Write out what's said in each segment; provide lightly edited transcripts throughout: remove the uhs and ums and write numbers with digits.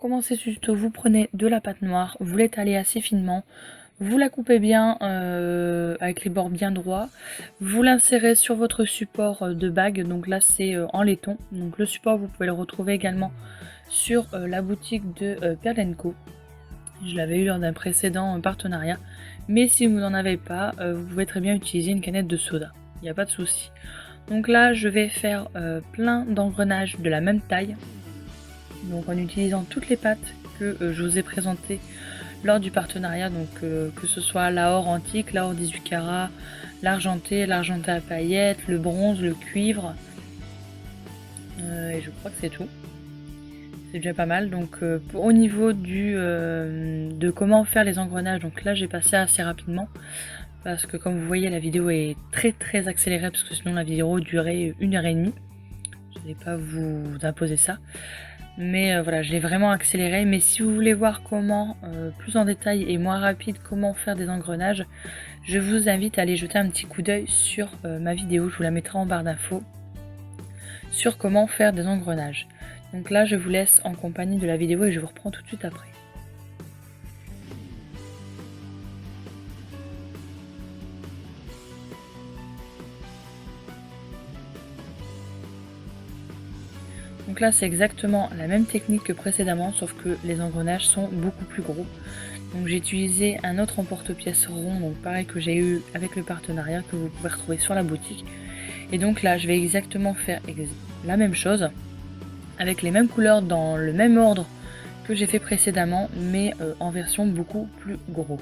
commencer ce tuto, vous prenez de la pâte noire, vous l'étalez assez finement, vous la coupez bien avec les bords bien droits, vous l'insérez sur votre support de bague, donc là c'est en laiton. Donc le support vous pouvez le retrouver également sur la boutique de Pearl & Co. Je l'avais eu lors d'un précédent partenariat, mais si vous n'en avez pas, vous pouvez très bien utiliser une canette de soda, il n'y a pas de souci. Donc là je vais faire plein d'engrenages de la même taille, donc en utilisant toutes les pâtes que je vous ai présentées lors du partenariat, donc que ce soit l'or antique, l'or 18 carats, l'argenté à paillettes, le bronze, le cuivre, et je crois que c'est tout. C'est déjà pas mal. Donc au niveau de comment faire les engrenages, donc là j'ai passé assez rapidement parce que comme vous voyez la vidéo est très accélérée, parce que sinon la vidéo durait 1h30. Je ne vais pas vous imposer ça, mais voilà, je l'ai vraiment accéléré. Mais si vous voulez voir comment plus en détail et moins rapide comment faire des engrenages, je vous invite à aller jeter un petit coup d'œil sur ma vidéo, je vous la mettrai en barre d'infos, sur comment faire des engrenages. Donc là je vous laisse en compagnie de la vidéo et je vous reprends tout de suite après. Donc là c'est exactement la même technique que précédemment, sauf que les engrenages sont beaucoup plus gros. Donc j'ai utilisé un autre emporte-pièce rond, donc pareil que j'ai eu avec le partenariat, que vous pouvez retrouver sur la boutique. Et donc là je vais exactement faire la même chose, avec les mêmes couleurs dans le même ordre que j'ai fait précédemment, mais en version beaucoup plus gros.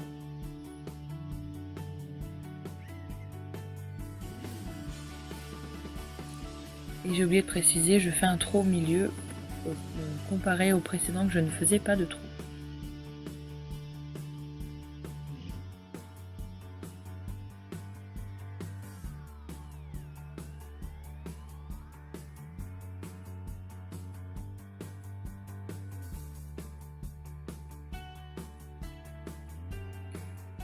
Et j'ai oublié de préciser, je fais un trou au milieu, comparé au précédent que je ne faisais pas de trou.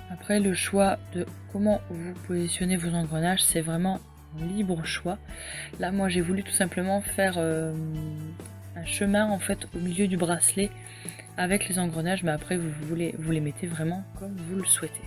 Après, le choix de comment vous positionnez vos engrenages, c'est vraiment un libre choix. Là, moi, j'ai voulu tout simplement faire un chemin en fait au milieu du bracelet avec les engrenages, mais après, vous les mettez vraiment comme vous le souhaitez.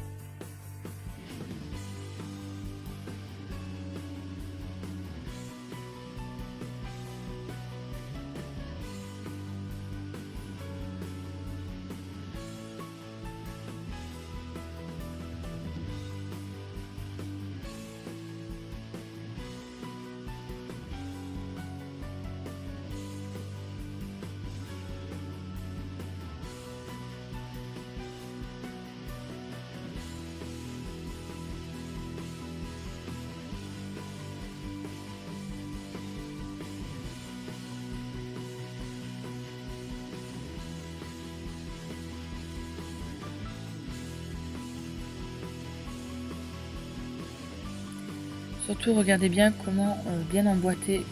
Surtout regardez bien comment bien emboîter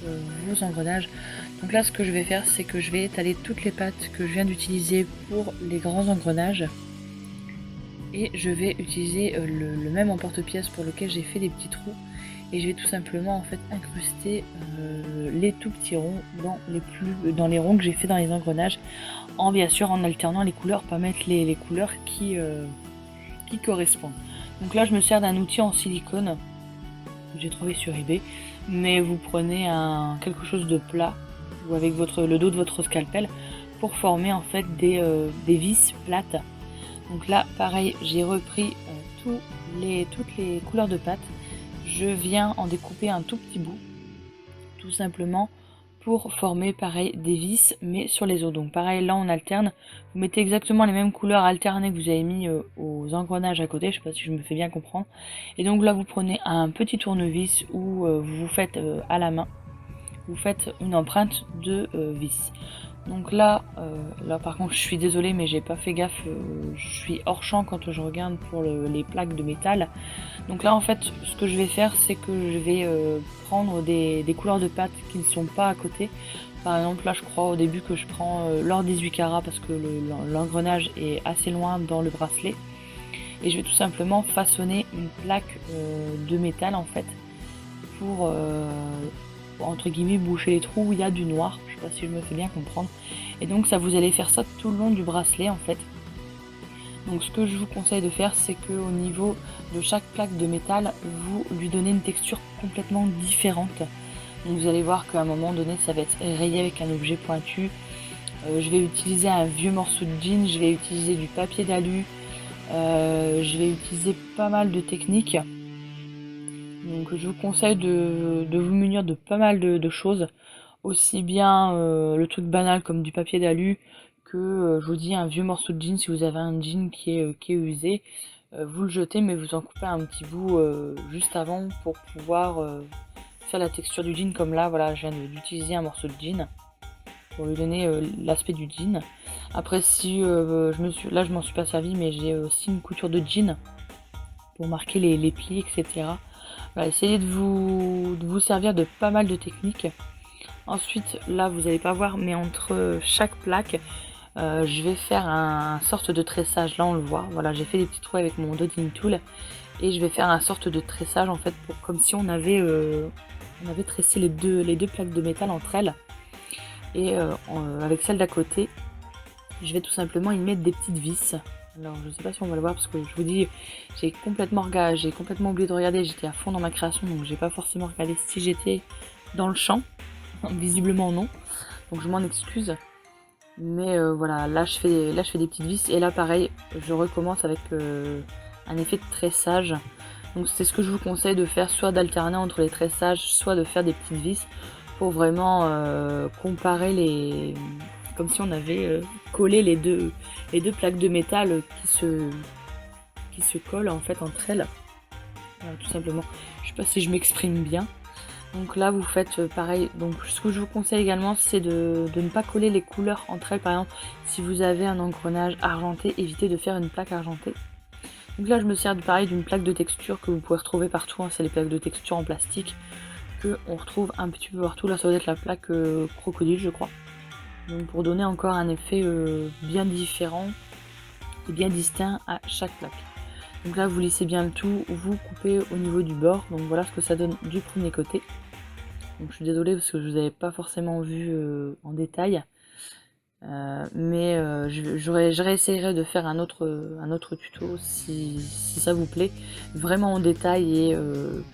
vos engrenages. Donc là ce que je vais faire, c'est que je vais étaler toutes les pâtes que je viens d'utiliser pour les grands engrenages. Et je vais utiliser le même emporte-pièce pour lequel j'ai fait des petits trous. Et je vais tout simplement en fait incruster les tout petits ronds dans les ronds que j'ai fait dans les engrenages. Bien sûr en alternant les couleurs, pas mettre les couleurs qui correspondent. Donc là je me sers d'un outil en silicone que j'ai trouvé sur eBay, mais vous prenez quelque chose de plat ou avec le dos de votre scalpel pour former en fait des vis plates. Donc là pareil, j'ai repris toutes les couleurs de pâte, je viens en découper un tout petit bout tout simplement pour former pareil des vis mais sur les os. Donc pareil, là on alterne, vous mettez exactement les mêmes couleurs alternées que vous avez mis aux engrenages à côté, je sais pas si je me fais bien comprendre. Et donc là vous prenez un petit tournevis ou vous faites à la main, vous faites une empreinte de vis. Donc là par contre je suis désolée mais j'ai pas fait gaffe, je suis hors champ quand je regarde pour les plaques de métal. Donc là en fait ce que je vais faire, c'est que je vais prendre des couleurs de pâte qui ne sont pas à côté. Par exemple là je crois au début que je prends l'or 18 carats parce que l'engrenage est assez loin dans le bracelet. Et je vais tout simplement façonner une plaque de métal en fait pour entre guillemets boucher les trous où il y a du noir. Je sais pas si je me fais bien comprendre. Et donc ça vous allez faire ça tout le long du bracelet en fait. Donc ce que je vous conseille de faire, c'est que au niveau de chaque plaque de métal, vous lui donnez une texture complètement différente. Donc vous allez voir qu'à un moment donné, ça va être rayé avec un objet pointu. Je vais utiliser un vieux morceau de jean, je vais utiliser du papier d'alu, je vais utiliser pas mal de techniques. Donc je vous conseille de vous munir de pas mal de choses. Aussi bien le truc banal comme du papier d'alu que je vous dis un vieux morceau de jean. Si vous avez un jean qui est usé, vous le jetez mais vous en coupez un petit bout juste avant pour pouvoir faire la texture du jean. Comme là, voilà, je viens d'utiliser un morceau de jean pour lui donner l'aspect du jean. Après, si là je m'en suis pas servi, mais j'ai aussi une couture de jean pour marquer les plis, etc. Voilà, essayez de vous servir de pas mal de techniques. Ensuite, là vous n'allez pas voir, mais entre chaque plaque, je vais faire un sorte de tressage. Là on le voit, voilà, j'ai fait des petits trous avec mon dotting tool et je vais faire un sorte de tressage en fait, pour comme si on avait tressé les deux plaques de métal entre elles. Et avec celle d'à côté, je vais tout simplement y mettre des petites vis. Alors je sais pas si on va le voir parce que je vous dis, j'ai complètement oublié de regarder, j'étais à fond dans ma création, donc j'ai pas forcément regardé si j'étais dans le champ. Visiblement non, donc je m'en excuse. Mais voilà, là je fais des petites vis et là pareil, je recommence avec un effet de tressage. Donc c'est ce que je vous conseille de faire, soit d'alterner entre les tressages, soit de faire des petites vis pour vraiment comparer les, comme si on avait collé les deux plaques de métal qui se collent en fait entre elles. Voilà, tout simplement. Je sais pas si je m'exprime bien. Donc là vous faites pareil. Donc ce que je vous conseille également, c'est de ne pas coller les couleurs entre elles. Par exemple, si vous avez un engrenage argenté, évitez de faire une plaque argentée. Donc là je me sers pareil d'une plaque de texture que vous pouvez retrouver partout, hein. C'est les plaques de texture en plastique que on retrouve un petit peu partout. Là ça doit être la plaque crocodile je crois. Donc pour donner encore un effet bien différent et bien distinct à chaque plaque. Donc là vous lissez bien le tout, vous coupez au niveau du bord. Donc voilà ce que ça donne du premier côté. Donc je suis désolée parce que je vous avais pas forcément vu en détail. Mais je réessayerai de faire un autre tuto si ça vous plaît. Vraiment en détail et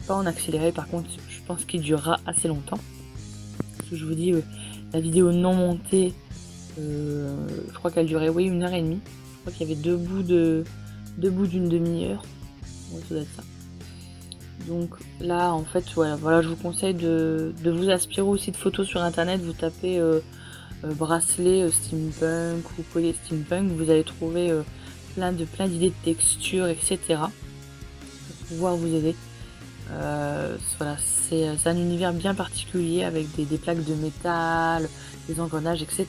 pas en accéléré. Par contre je pense qu'il durera assez longtemps. Parce que je vous dis, la vidéo non montée, je crois qu'elle durait 1h30. Je crois qu'il y avait deux bouts d'une demi-heure. Ouais, ça doit être ça. Donc là en fait voilà, je vous conseille de vous inspirer aussi de photos sur internet. Vous tapez bracelet steampunk ou collier steampunk, vous allez trouver plein d'idées de textures, etc. pour pouvoir vous aider. Voilà, c'est un univers bien particulier avec des plaques de métal, des engrenages, etc.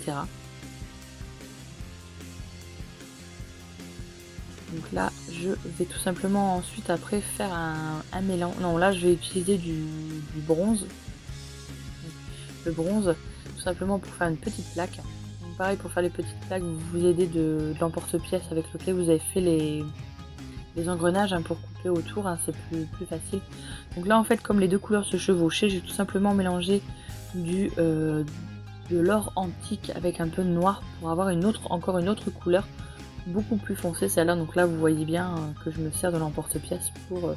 Donc là, je vais tout simplement ensuite après faire un mélange. Non, là, je vais utiliser du bronze. Le bronze, tout simplement pour faire une petite plaque. Donc pareil, pour faire les petites plaques, vous vous aidez de l'emporte-pièce avec lequel vous avez fait les engrenages, hein, pour couper autour, hein, c'est plus facile. Donc là, en fait, comme les deux couleurs se chevauchaient, j'ai tout simplement mélangé de l'or antique avec un peu de noir pour avoir encore une autre couleur beaucoup plus foncée, celle-là. Donc là vous voyez bien que je me sers de l'emporte-pièce pour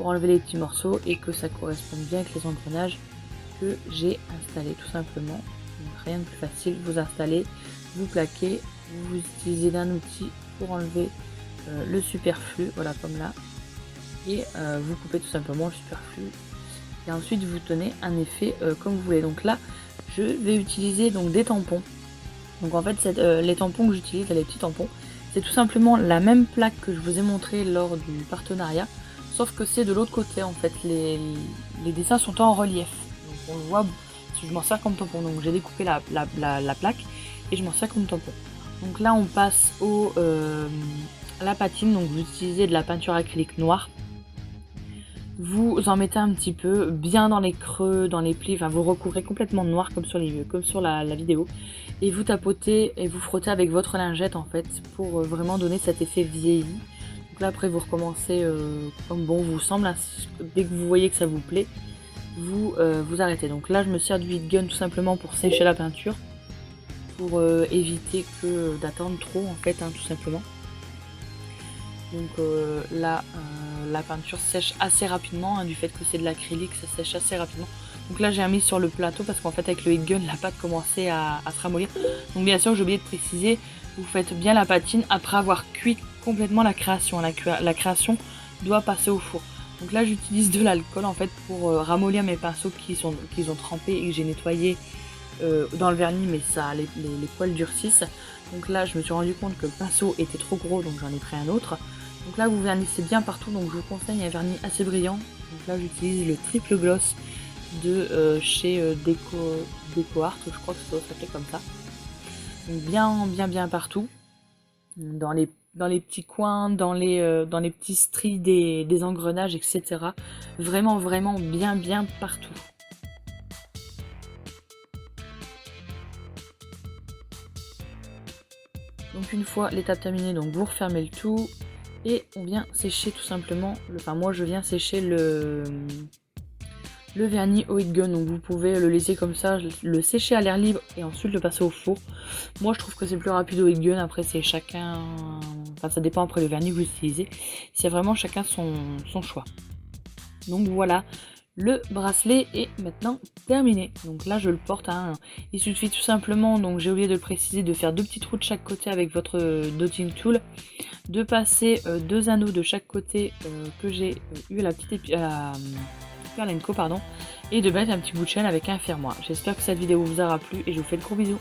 enlever les petits morceaux et que ça corresponde bien avec les engrenages que j'ai installés tout simplement. Donc rien de plus facile, vous installez, vous plaquez, vous utilisez d'un outil pour enlever le superflu, voilà comme là, et vous coupez tout simplement le superflu et ensuite vous tenez un effet comme vous voulez. Donc là je vais utiliser donc des tampons. Donc en fait les tampons que j'utilise, les petits tampons, c'est tout simplement la même plaque que je vous ai montré lors du partenariat, sauf que c'est de l'autre côté en fait, les dessins sont en relief. Donc on le voit, je m'en sers comme tampon, donc j'ai découpé la plaque et je m'en sers comme tampon. Donc là on passe à la patine, donc vous utilisez de la peinture acrylique noire. Vous en mettez un petit peu, bien dans les creux, dans les plis, enfin vous recouvrez complètement de noir comme sur la vidéo. Et vous tapotez et vous frottez avec votre lingette en fait, pour vraiment donner cet effet vieilli. Donc là après vous recommencez comme bon vous semble, hein, dès que vous voyez que ça vous plaît, vous arrêtez. Donc là je me sers du heat gun tout simplement pour sécher la peinture. pour éviter que d'attendre trop en fait, hein, tout simplement. Donc là, la peinture sèche assez rapidement, hein, du fait que c'est de l'acrylique, ça sèche assez rapidement. Donc là j'ai mis sur le plateau parce qu'en fait avec le heat gun la pâte commençait à se ramollir. Donc bien sûr j'ai oublié de préciser, vous faites bien la patine après avoir cuit complètement la création. La création doit passer au four. Donc là j'utilise de l'alcool en fait pour ramollir mes pinceaux qui ont trempé et que j'ai nettoyé dans le vernis, mais ça les poils durcissent. Donc là je me suis rendu compte que le pinceau était trop gros, donc j'en ai pris un autre. Donc là vous vernissez bien partout, donc je vous conseille un vernis assez brillant. Donc là j'utilise le triple gloss de chez Déco Art, je crois que ça doit s'appeler comme ça. Donc bien partout, dans les petits coins, dans les petits stries des engrenages, etc. Vraiment bien partout. Donc une fois l'étape terminée, donc vous refermez le tout et on vient sécher tout simplement, enfin moi je viens sécher le vernis au heat gun. Donc vous pouvez le laisser comme ça, le sécher à l'air libre et ensuite le passer au four. Moi je trouve que c'est plus rapide au heat gun, après c'est chacun, enfin ça dépend après le vernis que vous utilisez, c'est vraiment chacun son choix. Donc voilà, le bracelet est maintenant terminé. Donc là je le porte, hein. Il suffit tout simplement, donc j'ai oublié de le préciser, de faire 2 petits trous de chaque côté avec votre dotting tool, de passer 2 anneaux de chaque côté que j'ai eu à la petite Perlenco, pardon, et de mettre un petit bout de chaîne avec un fermoir. J'espère que cette vidéo vous aura plu et je vous fais de gros bisous.